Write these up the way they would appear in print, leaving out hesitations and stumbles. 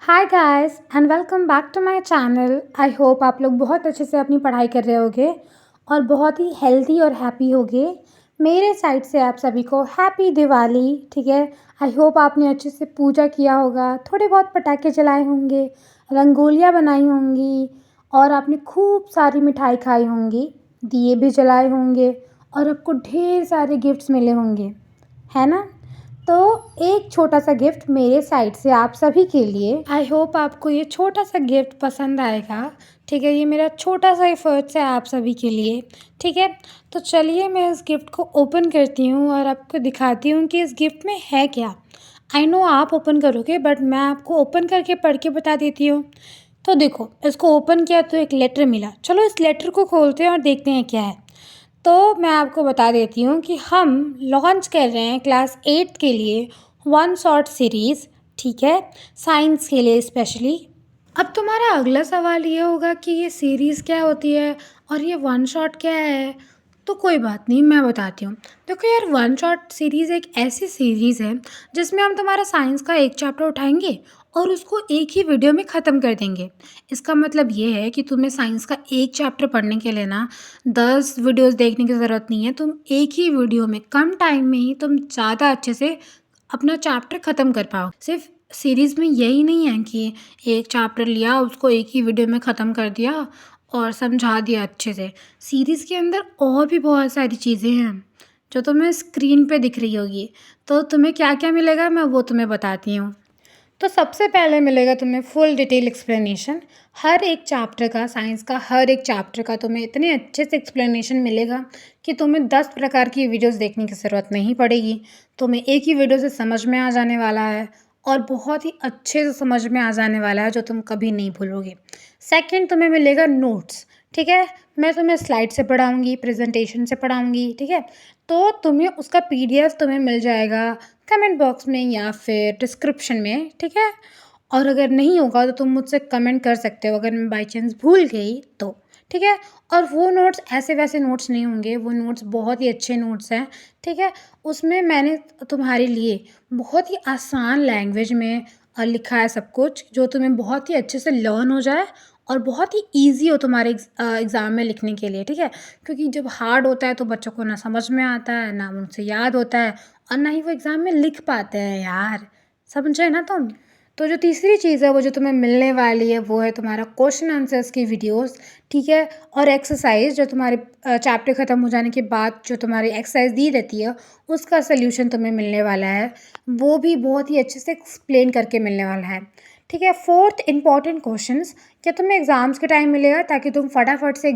Hi guys and welcome back to my channel. I hope आप लोग बहुत अच्छे से अपनी पढ़ाई कर रहे होगे और बहुत ही हेल्दी और हैप्पी होगे। मेरे साइड से आप सभी को हैप्पी दिवाली। ठीक है, आई होप आपने अच्छे से पूजा किया होगा, थोड़े बहुत पटाखे जलाए होंगे, रंगोलियाँ बनाई होंगी और आपने खूब सारी मिठाई खाई होंगी, दिए भी जलाए होंगे और आपको ढेर सारे गिफ्ट्स मिले होंगे, है ना। तो एक छोटा सा गिफ्ट मेरे साइड से आप सभी के लिए। आई होप आपको ये छोटा सा गिफ्ट पसंद आएगा। ठीक है, ये मेरा छोटा सा एफर्ट्स है आप सभी के लिए। ठीक है, तो चलिए मैं इस गिफ्ट को ओपन करती हूँ और आपको दिखाती हूँ कि इस गिफ्ट में है क्या। आई नो आप ओपन करोगे बट मैं आपको ओपन करके पढ़ के बता देती हूँ। तो देखो, इसको ओपन किया तो एक लेटर मिला। चलो इस लेटर को खोलते हैं और देखते हैं क्या है। तो मैं आपको बता देती हूँ कि हम लॉन्च कर रहे हैं क्लास 8 के लिए वन शॉट सीरीज़। ठीक है, साइंस के लिए स्पेशली। अब तुम्हारा अगला सवाल ये होगा कि ये सीरीज़ क्या होती है और ये वन शॉट क्या है। तो कोई बात नहीं, मैं बताती हूँ। देखो यार, वन शॉट सीरीज़ एक ऐसी सीरीज़ है जिसमें हम तुम्हारा साइंस का एक चैप्टर उठाएंगे और उसको एक ही वीडियो में ख़त्म कर देंगे। इसका मतलब ये है कि तुम्हें साइंस का एक चैप्टर पढ़ने के लिए ना 10 वीडियोस देखने की ज़रूरत नहीं है। तुम एक ही वीडियो में कम टाइम में ही तुम ज़्यादा अच्छे से अपना चैप्टर ख़त्म कर पाओ। सिर्फ सीरीज़ में यही नहीं है कि एक चैप्टर लिया उसको एक ही वीडियो में ख़त्म कर दिया और समझा दिया अच्छे से। सीरीज़ के अंदर और भी बहुत सारी चीज़ें हैं जो तुम्हें स्क्रीन पे दिख रही होगी। तो तुम्हें क्या क्या मिलेगा मैं वो तुम्हें बताती हूँ। तो सबसे पहले मिलेगा तुम्हें फुल डिटेल एक्सप्लेनेशन। हर एक चैप्टर का, साइंस का हर एक चैप्टर का तुम्हें इतने अच्छे से एक्सप्लेनेशन मिलेगा कि तुम्हें 10 प्रकार की वीडियोस देखने की ज़रूरत नहीं पड़ेगी। तुम्हें एक ही वीडियो से समझ में आ जाने वाला है और बहुत ही अच्छे से समझ में आ जाने वाला है जो तुम कभी नहीं भूलोगे। सेकंड, तुम्हें मिलेगा नोट्स। ठीक है, मैं तुम्हें स्लाइड से पढ़ाऊँगी, प्रेजेंटेशन से पढ़ाऊँगी। ठीक है, तो तुम्हें उसका PDF तुम्हें मिल जाएगा कमेंट बॉक्स में या फिर डिस्क्रिप्शन में। ठीक है, और अगर नहीं होगा तो तुम मुझसे कमेंट कर सकते हो अगर मैं बाई चांस भूल गई तो। ठीक है, और वो नोट्स ऐसे वैसे नोट्स नहीं होंगे, वो नोट्स बहुत ही अच्छे नोट्स हैं। ठीक है, उसमें मैंने तुम्हारे लिए बहुत ही आसान लैंग्वेज में लिखा है सब कुछ जो तुम्हें बहुत ही अच्छे से लर्न हो जाए और बहुत ही ईजी हो तुम्हारे एग्ज़ाम में लिखने के लिए। ठीक है, क्योंकि जब हार्ड होता है तो बच्चों को ना समझ में आता है, ना उनसे याद होता है और ना ही वो एग्ज़ाम में लिख पाते हैं यार। समझे ना तुम। तो जो तीसरी चीज़ है वो जो तुम्हें मिलने वाली है वो है तुम्हारा क्वेश्चन आंसर्स की वीडियोस। ठीक है, और एक्सरसाइज जो तुम्हारे चैप्टर ख़त्म हो जाने के बाद जो तुम्हारी एक्सरसाइज दी रहती है उसका सोल्यूशन तुम्हें मिलने वाला है। वो भी बहुत ही अच्छे से एक्सप्लेन करके मिलने वाला है। ठीक है, फोर्थ इंपॉर्टेंट क्वेश्चंस क्या तुम्हें एग्ज़ाम्स के टाइम मिलेगा ताकि तुम फटाफट से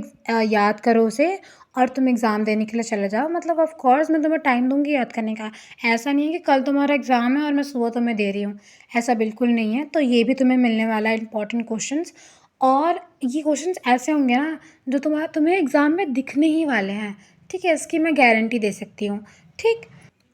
याद करो उसे और तुम एग्ज़ाम देने के लिए चले जाओ। मतलब ऑफ कोर्स मैं तुम्हें टाइम दूंगी याद करने का। ऐसा नहीं है कि कल तुम्हारा एग्ज़ाम है और मैं सुबह तुम्हें दे रही हूँ, ऐसा बिल्कुल नहीं है। तो ये भी तुम्हें मिलने वाला है इंपॉर्टेंट क्वेश्चंस। और ये क्वेश्चंस ऐसे होंगे ना जो तुम्हें एग्ज़ाम में दिखने ही वाले हैं। ठीक है, इसकी मैं गारंटी दे सकती हूँ। ठीक,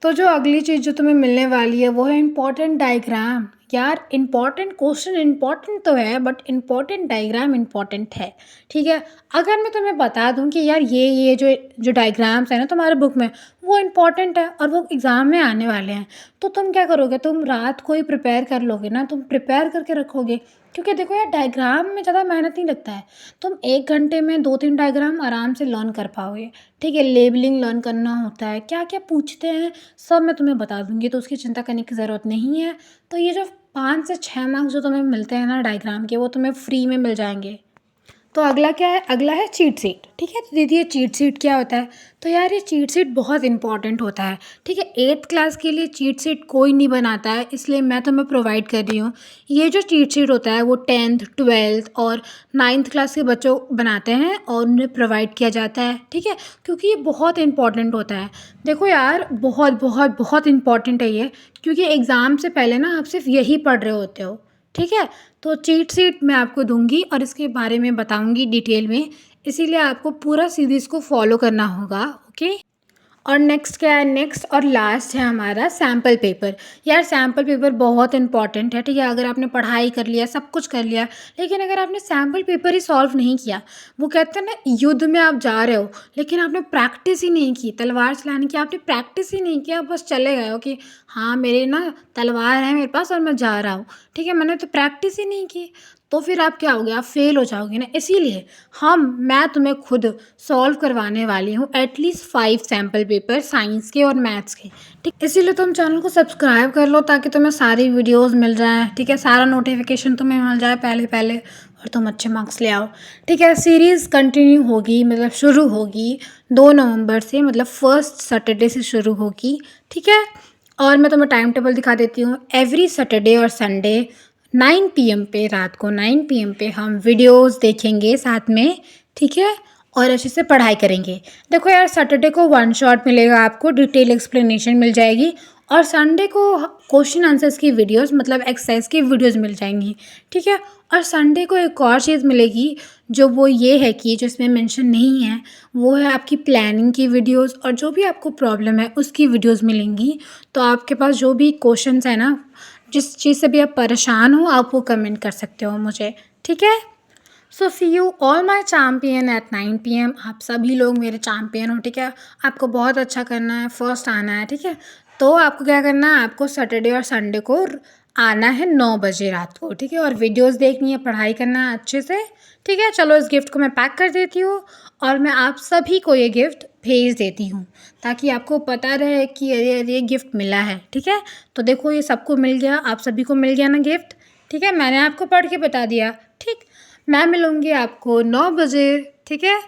तो जो अगली चीज़ जो तुम्हें मिलने वाली है वो है इम्पॉर्टेंट डायग्राम। यार इम्पॉर्टेंट क्वेश्चन इम्पॉर्टेंट तो है बट इम्पॉर्टेंट डायग्राम इम्पॉर्टेंट है। ठीक है, अगर मैं तुम्हें बता दूं कि यार ये जो जो डायग्राम्स है ना तुम्हारे बुक में वो इम्पॉर्टेंट है और वो एग्ज़ाम में आने वाले हैं, तो तुम क्या करोगे, तुम रात को ही प्रिपेयर कर लोगे ना, तुम प्रिपेयर करके रखोगे। क्योंकि देखो यार, डायग्राम में ज़्यादा मेहनत नहीं लगता है। तुम 1 घंटे में 2-3 डायग्राम आराम से लर्न कर पाओगे। ठीक है, लेबलिंग लर्न करना होता है, क्या क्या पूछते हैं सब मैं तुम्हें बता दूंगी, तो उसकी चिंता करने की ज़रूरत नहीं है। तो ये जो 5 से 6 मार्क्स जो तुम्हें मिलते हैं ना डायग्राम के, वो तुम्हें फ्री में मिल जाएंगे। तो अगला क्या है, अगला है चीट शीट। ठीक है, तो दीदी ये चीट शीट क्या होता है। तो यार ये चीट शीट बहुत इंपॉर्टेंट होता है। ठीक है, 8th क्लास के लिए चीट शीट कोई नहीं बनाता है, इसलिए मैं तुम्हें प्रोवाइड कर रही हूँ। ये जो चीट शीट होता है वो 10th 12th और 9th क्लास के बच्चों बनाते हैं और उन्हें प्रोवाइड किया जाता है। ठीक है, क्योंकि ये बहुत इंपॉर्टेंट होता है। देखो यार, बहुत बहुत बहुत इंपॉर्टेंट है ये, क्योंकि एग्ज़ाम से पहले ना आप सिर्फ यही पढ़ रहे होते हो। ठीक है, तो चीट शीट मैं आपको दूंगी और इसके बारे में बताऊंगी डिटेल में, इसीलिए आपको पूरा सीरीज़ को फॉलो करना होगा। ओके, और नेक्स्ट क्या है, नेक्स्ट और लास्ट है हमारा सैम्पल पेपर। यार सैम्पल पेपर बहुत इंपॉर्टेंट है, ठीक है। अगर आपने पढ़ाई कर लिया, सब कुछ कर लिया, लेकिन अगर आपने सैम्पल पेपर ही सॉल्व नहीं किया, वो कहते हैं ना युद्ध में आप जा रहे हो लेकिन आपने प्रैक्टिस ही नहीं की, तलवार चलाने की आपने प्रैक्टिस ही नहीं किया, बस चले गए हो कि हाँ मेरे ना तलवार है मेरे पास और मैं जा रहा हूँ, ठीक है, मैंने तो प्रैक्टिस ही नहीं की, तो फिर आप क्या होगे, आप फेल हो जाओगे ना। इसीलिए मैं तुम्हें खुद सॉल्व करवाने वाली हूँ एटलीस्ट 5 सैम्पल पेपर साइंस के और मैथ्स के, ठीक। इसीलिए तुम चैनल को सब्सक्राइब कर लो ताकि तुम्हें सारी वीडियोस मिल जाएं, ठीक है, सारा नोटिफिकेशन तुम्हें मिल जाए पहले पहले और तुम अच्छे मार्क्स ले आओ, ठीक है। सीरीज़ कंटिन्यू होगी, मतलब शुरू होगी 2 नवंबर से, मतलब फर्स्ट सैटरडे से शुरू होगी, ठीक है। और मैं तुम्हें टाइम टेबल दिखा देती हूँ। एवरी सैटरडे और संडे 9 PM पे, रात को 9 PM पे हम वीडियोस देखेंगे साथ में, ठीक है, और अच्छे से पढ़ाई करेंगे। देखो यार, सैटरडे को वन शॉट मिलेगा आपको, डिटेल एक्सप्लेनेशन मिल जाएगी, और संडे को क्वेश्चन आंसर्स की वीडियोस, मतलब एक्सरसाइज की वीडियोस मिल जाएंगी, ठीक है। और संडे को एक और चीज़ मिलेगी, जो वो ये है कि जो इसमें मेंशन नहीं है, वो है आपकी प्लानिंग की वीडियोस, और जो भी आपको प्रॉब्लम है उसकी वीडियोस मिलेंगी। तो आपके पास जो भी क्वेश्चंस है ना, जिस चीज़ से भी आप परेशान हो, आप वो कमेंट कर सकते हो मुझे, ठीक है। So see you all my champion at 9 PM। आप सभी लोग मेरे चैम्पियन हो, ठीक है। आपको बहुत अच्छा करना है, फर्स्ट आना है, ठीक है। तो आपको क्या करना है, आपको सैटरडे और संडे को आना है 9 बजे रात को, ठीक है, और वीडियोस देखनी है, पढ़ाई करना है अच्छे से, ठीक है। चलो इस गिफ्ट को मैं पैक कर देती हूँ और मैं आप सभी को ये गिफ्ट भेज देती हूँ ताकि आपको पता रहे कि ये गिफ्ट मिला है, ठीक है। तो देखो ये सबको मिल गया, आप सभी को मिल गया ना गिफ्ट, ठीक है। मैंने आपको पढ़ के बता दिया, ठीक। मैं मिलूँगी आपको 9 बजे, ठीक है।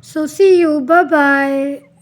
So see you, bye bye.